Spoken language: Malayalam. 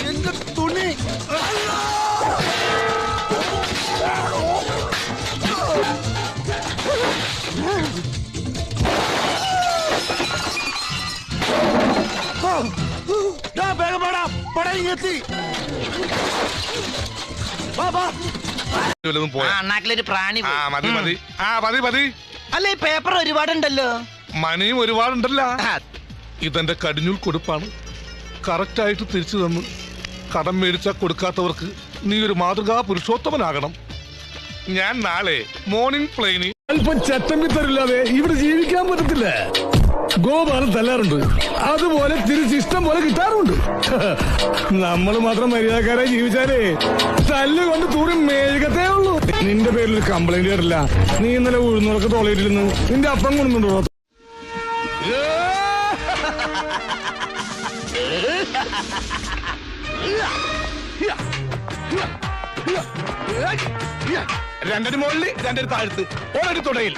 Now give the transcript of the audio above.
എന്റെ തുണി വേഗം പാടാ പടയെത്തി അണ്ണാക്കിലൊരു പ്രാണി അല്ല ഈ പേപ്പർ ഒരുപാടുണ്ടല്ലോ, മണിയും ഒരുപാടുണ്ടല്ല. ഇതെന്റെ കടിഞ്ഞൂൽ കൊടുപ്പാണ്. കറക്റ്റ് ആയിട്ട് തിരിച്ചു തന്നു. കടം മേടിച്ചാ കൊടുക്കാത്തവർക്ക് നീ ഒരു മാതൃകാ പുരുഷോത്തമനാകണം. ഞാൻ നാളെ മോർണിംഗ് പ്ലെയിനിൽ അല്പം ചട്ടമ്പി തരില്ലാതെ ഇവിടെ ജീവിക്കാൻ പറ്റത്തില്ല. ഗോപാലം തല്ലാറുണ്ട്, അതുപോലെ തിരിച്ച് ഇഷ്ടം പോലെ കിട്ടാറുണ്ട്. നമ്മൾ മാത്രം മര്യാദക്കാരായി ജീവിച്ചാലേ തല്ലുകൊണ്ട് തൂറി മേഴുകത്തേ ഉള്ളൂ. നിന്റെ പേരിൽ കംപ്ലൈന്റ് വരില്ല. നീ ഇന്നലെ ഉഴുന്നൊക്കെ തോളയിട്ടിരുന്നു, നിന്റെ അപ്പം കൊണ്ടുണ്ടോ? രണ്ടടി മുകളിൽ രണ്ടടി താഴ്ത്ത്, ഒരടി തുടയിൽ.